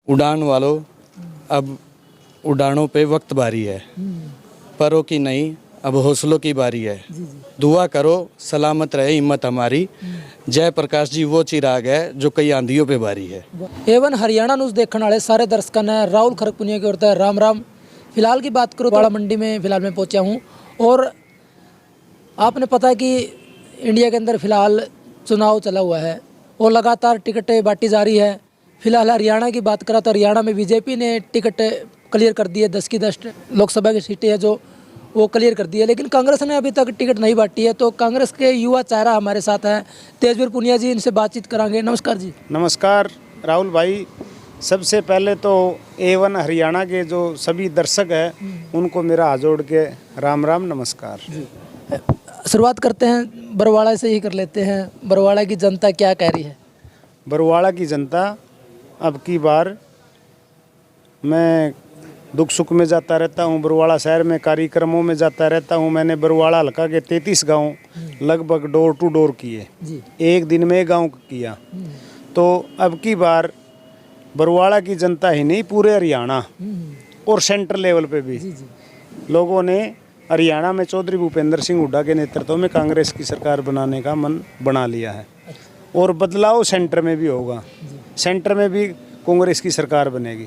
उड़ान वालों, अब उड़ानों पे वक्त बारी है, परों की नहीं अब हौसलों की बारी है। दुआ करो सलामत रहे हिम्मत हमारी, जय प्रकाश जी वो चिराग है जो कई आंधियों पे बारी है। एवन हरियाणा न्यूज़ देखने वाले सारे दर्शकों ने राहुल खड़गपुनिया की ओर से राम राम। फिलहाल की बात करूँ तो बाड़ा मंडी में फिलहाल मैं पहुंचा हूं और आपने पता है कि इंडिया के अंदर फिलहाल चुनाव चला हुआ है और लगातार टिकटें बांटी जा रही है। फिलहाल हरियाणा की बात करा तो हरियाणा में बीजेपी ने टिकट क्लियर कर दी है, 10 की 10 लोकसभा की सीटें है जो वो क्लियर कर दी है, लेकिन कांग्रेस ने अभी तक टिकट नहीं बांटी है। तो कांग्रेस के युवा चेहरा हमारे साथ है तेजवीर पुनिया जी, इनसे बातचीत करांगे। नमस्कार जी। नमस्कार राहुल भाई। सबसे पहले तो A1 हरियाणा के जो सभी दर्शक हैं उनको मेरा हाथ जोड़ के राम राम नमस्कार। शुरुआत करते हैं बरवाड़ा से ही कर लेते हैं। बरवाड़ा की जनता क्या कह रही है? बरवाड़ा की जनता अब की बार, मैं दुख सुख में जाता रहता हूँ, बरवाड़ा शहर में कार्यक्रमों में जाता रहता हूँ। मैंने बरवाड़ा हल्का के 33 गांव लगभग डोर टू डोर किए, एक दिन में गांव किया। तो अब की बार बरवाड़ा की जनता ही नहीं, पूरे हरियाणा और सेंटर लेवल पे भी लोगों ने हरियाणा में चौधरी भूपेंद्र सिंह हुड्डा के नेतृत्व में कांग्रेस की सरकार बनाने का मन बना लिया है और बदलाव सेंटर में भी होगा। सेंटर में भी कांग्रेस की सरकार बनेगी।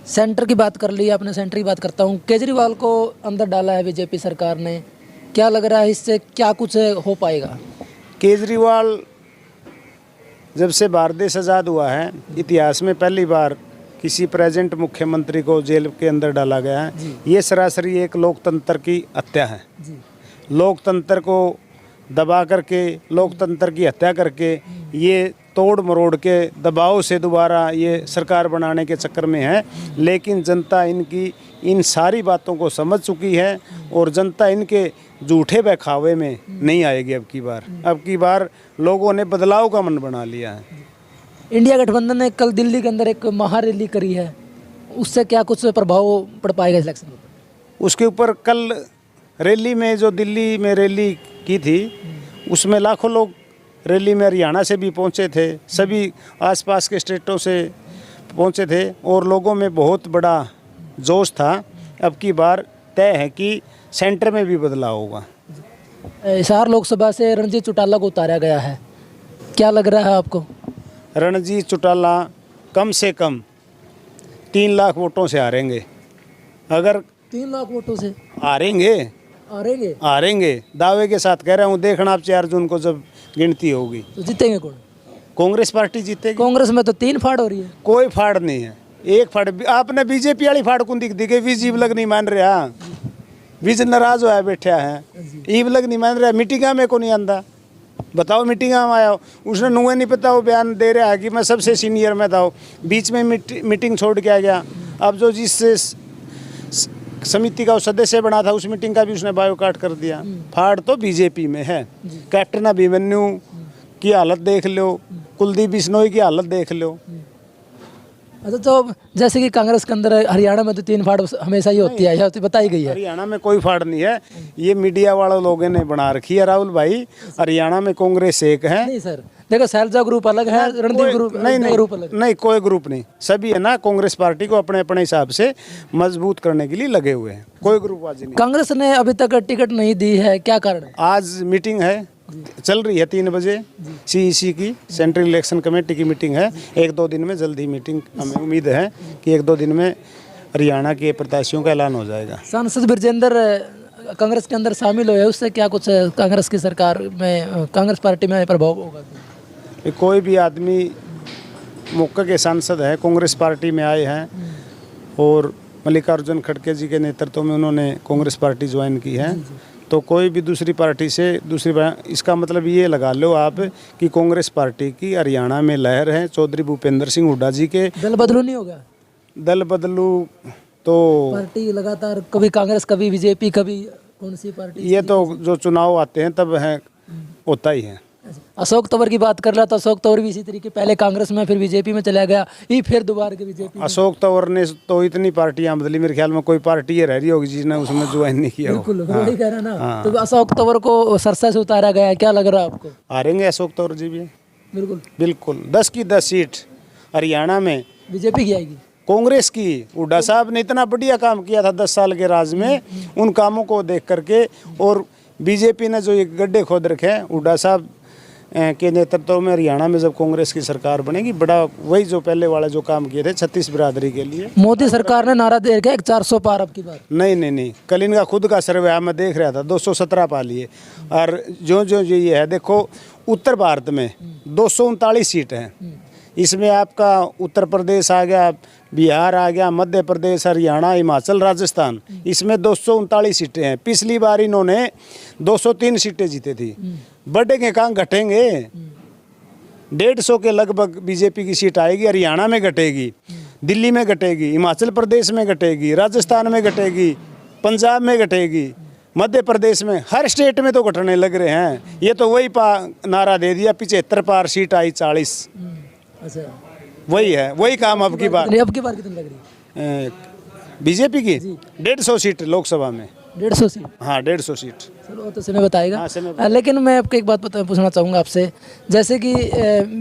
सेंटर की बात कर ली आपने, सेंटर की बात करता हूँ। केजरीवाल को अंदर डाला है बीजेपी सरकार ने, क्या लग रहा है इससे क्या कुछ हो पाएगा? केजरीवाल जब से भारत देश आज़ाद हुआ है, इतिहास में पहली बार किसी प्रेजेंट मुख्यमंत्री को जेल के अंदर डाला गया है। ये सरासरी एक लोकतंत्र की हत्या है। लोकतंत्र को दबा करके, लोकतंत्र की हत्या करके, ये तोड़ मरोड़ के दबाव से दोबारा ये सरकार बनाने के चक्कर में है। लेकिन जनता इनकी इन सारी बातों को समझ चुकी है और जनता इनके झूठे बहकावे में नहीं आएगी। अब की बार लोगों ने बदलाव का मन बना लिया है। इंडिया गठबंधन ने कल दिल्ली के अंदर एक महारैली करी है, उससे क्या कुछ प्रभाव पड़ पाएगा इलेक्शन में? उसके ऊपर कल रैली में, जो दिल्ली में रैली की थी, उसमें लाखों लोग रैली में हरियाणा से भी पहुंचे थे, सभी आसपास के स्टेटों से पहुंचे थे और लोगों में बहुत बड़ा जोश था। अब की बार तय है कि सेंटर में भी बदलाव होगा। हिसार लोकसभा से रणजीत चौटाला को उतारा गया है, क्या लग रहा है आपको? रणजीत चौटाला कम से कम 3 लाख वोटों से हारेंगे। अगर 3 लाख वोटों से हारेंगे दावे के साथ कह रहा हूँ। देखना आप 4 जून को जब गिनती होगी तो जीतेंगे कौन? कांग्रेस पार्टी जीतेगी। कांग्रेस में तो 3 फाड़ हो रही है। कोई फाड़ नहीं है, एक फाड़। आपने बीजेपी वाली फाड़ को दिख दी, विजीब लग नहीं मान रहा, विज नाराज होया बैठा है, ईब लग नहीं मान रहा। मीटिंगा में को नहीं आंदा, बताओ मीटिंगा में आया उसने नुए नहीं पता, वो बयान दे रहा है कि मैं सबसे सीनियर में था, बीच में मीटिंग छोड़ के आ गया। अब जो जिससे समिति का सदस्य बना था उस मीटिंग का भी उसने बायोकाट कर दिया। फाड़ तो बीजेपी में है। कैप्टन अभिमन्यु की हालत देख लो, कुलदीप बिश्नोई की हालत देख लो। अच्छा, तो जैसे कि कांग्रेस के अंदर हरियाणा में तो 3 फाड़ हमेशा ही होती है, यह तो बताई गई है। हरियाणा में कोई फाड़ नहीं है, ये मीडिया वाले लोगों ने बना रखी है राहुल भाई। हरियाणा में कांग्रेस एक है। नहीं सर, देखो शैलजा ग्रुप अलग है, रणदीप ग्रुप ग्रुप अलग नहीं, कोई ग्रुप नहीं, सभी है ना कांग्रेस पार्टी को अपने अपने हिसाब से मजबूत करने के लिए लगे हुए हैं। कोई ग्रुपबाजी नहीं। कांग्रेस ने अभी तक टिकट नहीं दी है, क्या कारण है? आज मीटिंग है, चल रही है 3 बजे CEC की, सेंट्रल इलेक्शन कमेटी की मीटिंग है। 1-2 दिन में जल्दी मीटिंग, हमें उम्मीद है कि 1-2 दिन में हरियाणा के प्रत्याशियों का ऐलान हो जाएगा। सांसद ब्रजेंद्र कांग्रेस के अंदर शामिल हुए, उससे क्या कुछ कांग्रेस की सरकार में, कांग्रेस पार्टी में प्रभाव होगा? कोई भी आदमी मौके के सांसद है, कांग्रेस पार्टी में आए हैं और मल्लिकार्जुन खड़गे जी के नेतृत्व में उन्होंने कांग्रेस पार्टी ज्वाइन की है, तो कोई भी दूसरी पार्टी से इसका मतलब ये लगा लो आप कि कांग्रेस पार्टी की हरियाणा में लहर है। चौधरी भूपेंद्र सिंह हुड्डा जी के दल बदलू नहीं होगा? दल बदलू तो पार्टी लगातार कभी कांग्रेस कभी बीजेपी कभी कौन सी पार्टी, ये तो जो चुनाव आते हैं तब है, होता ही है। अशोक तंवर की बात कर रहा था, अशोक तंवर भी इसी तरीके पहले कांग्रेस में फिर बीजेपी में चला गया, ये फिर दोबारा के बीजेपी। अशोक तंवर ने तो इतनी पार्टियां बदली, मेरे ख्याल में कोई पार्टी ये रह रही होगी जिसने उसमें ज्वाइन नहीं किया। बिल्कुल वही कह रहा ना। तो अशोक तंवर को सरसा से उतारा गया, क्या लग रहा है आपको? हारेंगे अशोक तंवर जी भी। बिल्कुल 10 की 10 सीट हरियाणा में बीजेपी की आएगी। कांग्रेस की। हुड्डा साहब ने इतना बढ़िया काम किया था 10 साल के राज में, उन कामों को देख करके, और बीजेपी ने जो ये गड्ढे खोद रखे हैं, हुड्डा साहब के नेतृत्व में हरियाणा में जब कांग्रेस की सरकार बनेगी, बड़ा वही जो पहले वाले जो काम किए थे 36 बिरादरी के लिए। मोदी सरकार ने नारा दे रखा है 400 पार अब की बार। नहीं, कल इनका खुद का सर्वे मैं देख रहा था, 217 पा लिए। और जो जो ये है, देखो उत्तर भारत में 239 सीट हैं, इसमें आपका उत्तर प्रदेश आ गया, बिहार आ गया, मध्य प्रदेश, हरियाणा, हिमाचल, राजस्थान, इसमें 239 सीटें हैं। पिछली बार इन्होंने 203 सीटें जीती थी। बढ़ेंगे कहाँ, घटेंगे। 150 के लगभग बीजेपी की सीट आएगी, हरियाणा में घटेगी, दिल्ली में घटेगी, हिमाचल प्रदेश में घटेगी, राजस्थान में घटेगी, पंजाब में घटेगी, मध्य प्रदेश में, हर स्टेट में तो घटने लग रहे हैं। ये तो वही नारा दे दिया, 75 पार सीट आई 40। अच्छा, वही है, वही काम अब की बार कितनी लग रही है बीजेपी की? 150 सीट लोकसभा में। 150 सीट। हाँ, 150 सीट। चलो वो तो समय बताएगा। हाँ, समय लेकिन मैं आपको एक बात पूछना चाहूँगा आपसे, जैसे कि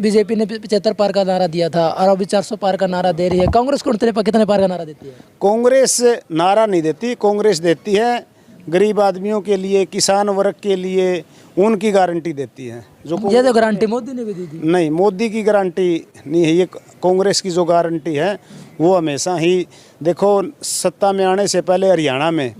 बीजेपी ने 75 पार का नारा दिया था और अभी 400 पार का नारा दे रही है, कांग्रेस कितने पार का नारा देती है? कांग्रेस नारा नहीं देती, कांग्रेस देती है गरीब आदमियों के लिए, किसान वर्ग के लिए, उनकी गारंटी देती है। ये तो गारंटी मोदी ने भी दी थी। नहीं, मोदी की गारंटी नहीं है, ये कांग्रेस की जो गारंटी है वो हमेशा ही, देखो सत्ता में आने से पहले हरियाणा में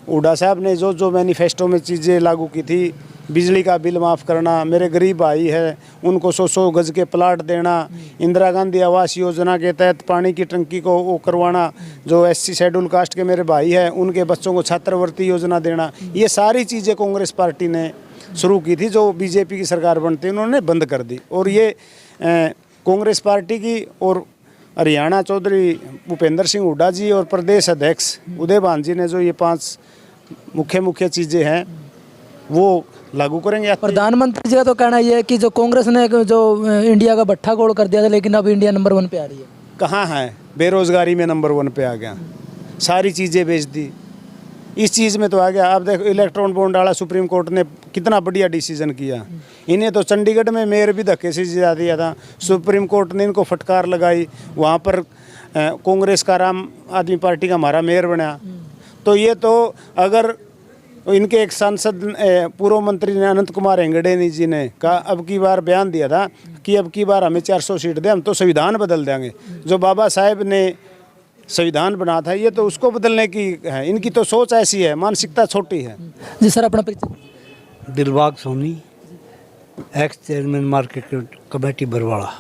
हुड्डा साहब ने जो जो मैनिफेस्टो में चीज़ें लागू की थी, बिजली का बिल माफ़ करना, मेरे गरीब भाई है उनको 100 गज के प्लाट देना, इंदिरा गांधी आवास योजना के तहत पानी की टंकी को वो करवाना, जो SC शेड्यूल कास्ट के मेरे भाई हैं उनके बच्चों को छात्रवृत्ति योजना देना, ये सारी चीज़ें कांग्रेस पार्टी ने शुरू की थी, जो बीजेपी की सरकार बनती उन्होंने बंद कर दी। और ये कांग्रेस पार्टी की और हरियाणा चौधरी भूपेंद्र सिंह हुड्डा जी और प्रदेश अध्यक्ष उदय भान जी ने जो ये 5 मुख्य चीज़ें हैं वो लागू करेंगे। प्रधानमंत्री जी का तो कहना यह है कि जो कांग्रेस ने जो इंडिया का भट्ठा गोल कर दिया था, लेकिन अब इंडिया नंबर 1 पे आ रही है। कहाँ है, बेरोजगारी में नंबर 1 पे आ गया, सारी चीज़ें बेच दी, इस चीज़ में तो आ गया। आप देखो इलेक्ट्रॉन बॉन्ड वाला सुप्रीम कोर्ट ने कितना बढ़िया डिसीजन किया। इन्हें तो चंडीगढ़ में मेयर भी धक्के से जिता दिया था, सुप्रीम कोर्ट ने इनको फटकार लगाई, वहाँ पर कांग्रेस का आम आदमी पार्टी का हमारा मेयर बना। तो ये तो अगर इनके एक सांसद पूर्व मंत्री ने अनंत कुमार हेगड़े जी ने कहा, अब की बार बयान दिया था कि अब की बार हमें 400 सीट दें, हम तो संविधान बदल देंगे। जो बाबा साहेब ने संविधान बना था, ये तो उसको बदलने की है। इनकी तो सोच ऐसी है, मानसिकता छोटी है। जी सर, अपना परिचय। Dilbag Soni, ex chairman market committee Barwara.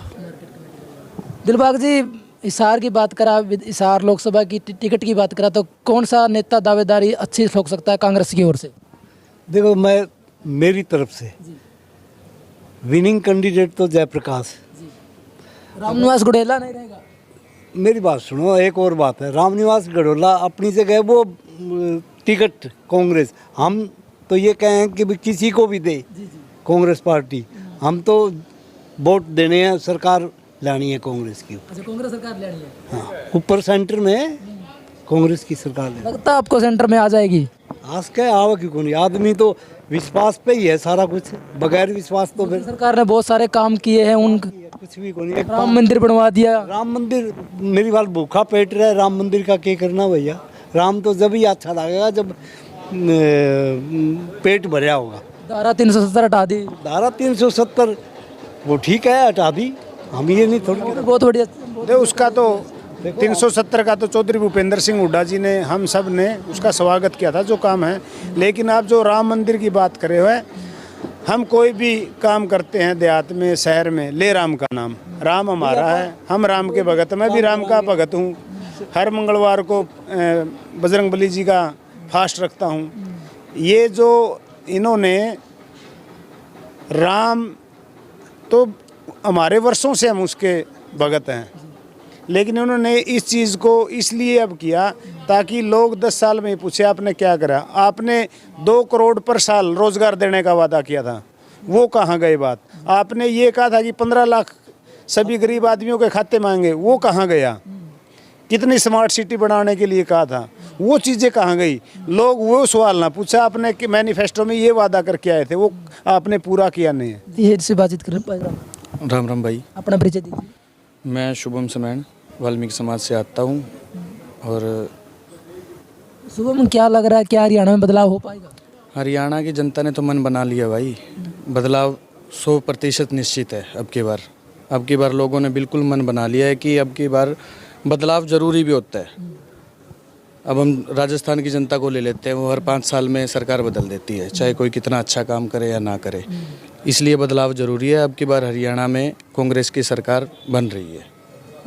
Dilbag ji, Hisar की बात करा, हिसार लोकसभा की टिकट की बात करा, तो कौन सा नेता दावेदारी अच्छी ठोक सकता है कांग्रेस की ओर से? देखो, मैं मेरी तरफ से विनिंग कैंडिडेट तो जयप्रकाश। रामनिवास गुडेला नहीं रहेगा? मेरी बात सुनो, एक और बात है, रामनिवास गढ़ोला अपनी जगह वो टिकट कांग्रेस, हम तो ये कहें कि भी किसी को भी दे कांग्रेस पार्टी, हम तो वोट देने हैं, सरकार लानी है कांग्रेस की। अच्छा, कांग्रेस सरकार लेनी है। हाँ, ऊपर सेंटर में कांग्रेस की सरकार ले। लगता है आपको सेंटर में आ जाएगी? आज के आवा क्यों को नहीं, आदमी तो विश्वास पे ही है सारा कुछ, बगैर विश्वास तो फिर सरकार ने बहुत सारे काम किए हैं, उन कुछ भी को नहीं। राम मंदिर बनवा दिया। राम मंदिर, मेरी बात, भूखा पेट रहा है, राम मंदिर का क्या करना भैया? राम तो जब ही अच्छा लगेगा जब पेट भरा होगा। धारा 370 हटा दी। धारा 370 वो ठीक है, हटा दी, हम ये नहीं थोड़ी। बहुत बढ़िया। देखो उसका तो 370 का तो चौधरी भूपेंद्र सिंह हुड्डा जी ने, हम सब ने उसका स्वागत किया था, जो काम है। लेकिन आप जो राम मंदिर की बात करे हुए, हम कोई भी काम करते हैं देहात में, शहर में, ले राम का नाम, राम हमारा है, हम राम के भगत, मैं भी राम का भगत हूँ। हर मंगलवार को बजरंगबली जी का फास्ट रखता हूँ। ये जो इन्होंने राम, तो हमारे वर्षों से हम उसके भगत हैं, लेकिन उन्होंने इस चीज़ को इसलिए अब किया ताकि लोग 10 साल में पूछे आपने क्या करा। आपने 2 करोड़ पर साल रोजगार देने का वादा किया था, वो कहाँ गए बात? आपने ये कहा था कि 15 लाख सभी गरीब आदमियों के खाते मांगे, वो कहाँ गया? कितनी स्मार्ट सिटी बनाने के लिए कहा था, वो चीज़ें कहाँ गई? लोग वो सवाल ना पूछा आपने कि मैनिफेस्टो में ये वादा करके आए थे, वो आपने पूरा किया नहीं है। ये से बातचीत कर रहे हैं। राम राम भाई। अपना परिचय दीजिए। मैं शुभम सेमैन वाल्मीकि समाज से आता हूँ। और शुभम, क्या लग रहा है, क्या हरियाणा में बदलाव हो पाएगा? हरियाणा की जनता ने तो मन बना लिया भाई। बदलाव 100% निश्चित है। अब की बार लोगों ने बिल्कुल मन बना लिया है कि अब की बार बदलाव ज़रूरी भी होता है। अब हम राजस्थान की जनता को ले लेते हैं, वो हर 5 साल में सरकार बदल देती है, चाहे कोई कितना अच्छा काम करे या ना करे। इसलिए बदलाव ज़रूरी है। अब की बार हरियाणा में कांग्रेस की सरकार बन रही है।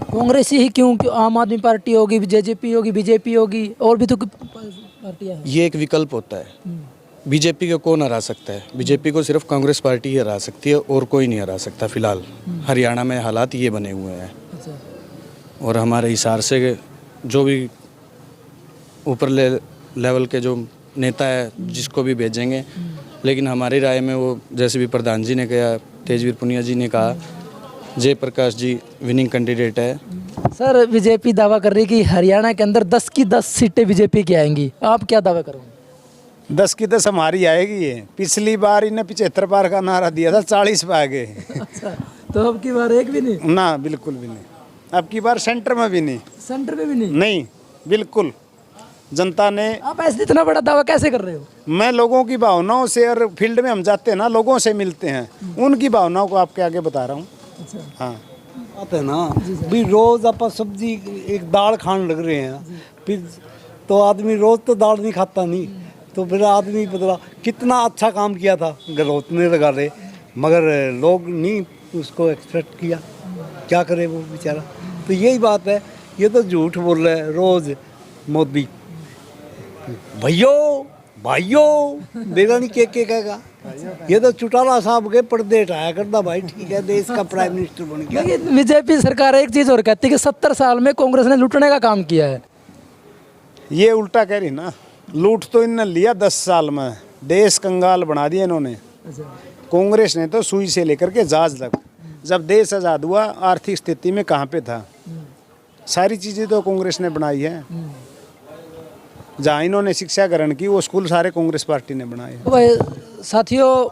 कांग्रेस ही क्यों? आम आदमी पार्टी होगी, जेजेपी होगी, बीजेपी होगी, और भी तो पार्टियां हैं। ये एक विकल्प होता है। बीजेपी को कौन हरा सकता है? बीजेपी को सिर्फ कांग्रेस पार्टी ही हरा सकती है और कोई नहीं हरा सकता। फिलहाल हरियाणा में हालात ये बने हुए हैं। अच्छा। और हमारे हिसाब से जो भी ऊपर लेवल के जो नेता है, जिसको भी भेजेंगे, लेकिन हमारी राय में वो, जैसे भी प्रधान जी ने कहा, तेजवीर पुनिया जी ने कहा, जयप्रकाश जी विनिंग कैंडिडेट है। सर, बीजेपी दावा कर रही है कि हरियाणा के अंदर 10 की 10 सीटें बीजेपी की आएंगी। आप क्या दावा करोगे? 10 की 10 हमारी आएगी। ये पिछली बार इन्हें 75 पार का नारा दिया था, 40 पे आ गए। अच्छा, तो अब की बार एक भी नहीं? ना, बिल्कुल भी नहीं। अब की बार सेंटर में भी नहीं। सेंटर में भी नहीं? नहीं, बिल्कुल। जनता ने, आप ऐसे इतना बड़ा दावा कैसे कर रहे हो? मैं लोगों की भावनाओं से, और फील्ड में हम जाते हैं ना, लोगों से मिलते हैं, उनकी भावनाओं को आपके आगे बता रहा हूँ। अच्छा। हाँ, बात है ना भी रोज आप सब्जी एक दाल खाने लग रहे हैं, फिर तो आदमी रोज तो दाल नहीं खाता नहीं, तो फिर आदमी बदला कितना अच्छा काम किया था, गलौतने लगा रहे, मगर लोग नहीं उसको एक्सपेक्ट किया, क्या करे वो बेचारा। तो यही बात है, ये तो झूठ बोल रहे हैं रोज मोदी। भाइयों देगा नहीं के कहेगा, ये तो चौटाला साहब के पर्दे हटाया करता भाई, ठीक है, देश का प्राइम मिनिस्टर बन गया। लेकिन बीजेपी सरकार एक चीज और कहती है कि 70 साल में कांग्रेस ने लूटने का काम किया है। ये उल्टा कह रही ना, लूट तो इन्होंने लिया 10 साल में, देश कंगाल बना दिया इन्होंने। कांग्रेस ने तो सुई से लेकर के जहाज तक, जब देश आज़ाद हुआ आर्थिक स्थिति में कहाँ पे था, सारी चीज़ें तो कांग्रेस ने बनाई है। जहाँ इन्होंने शिक्षा ग्रहण की, वो स्कूल सारे कांग्रेस पार्टी ने बनाए। तो भाई साथियों,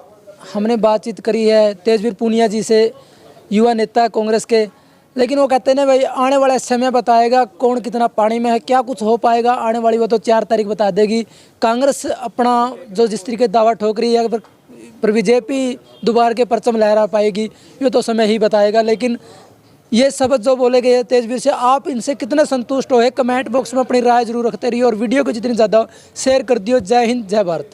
हमने बातचीत करी है तेजवीर पूनिया जी से, युवा नेता कांग्रेस के, लेकिन वो कहते हैं ना भाई, आने वाला समय बताएगा कौन कितना पानी में है, क्या कुछ हो पाएगा आने वाली, वो तो 4 तारीख बता देगी। कांग्रेस अपना जो जिस तरीके दावा ठोक रही है, पर बीजेपी दोबारा के परचम लहरा पाएगी, ये तो समय ही बताएगा। लेकिन ये शब्द जो बोले गए तेजवीर से, आप इनसे कितने संतुष्ट हो, कमेंट बॉक्स में अपनी राय जरूर रखते रहिए, और वीडियो को जितनी ज़्यादा शेयर कर दियो। जय हिंद, जय भारत।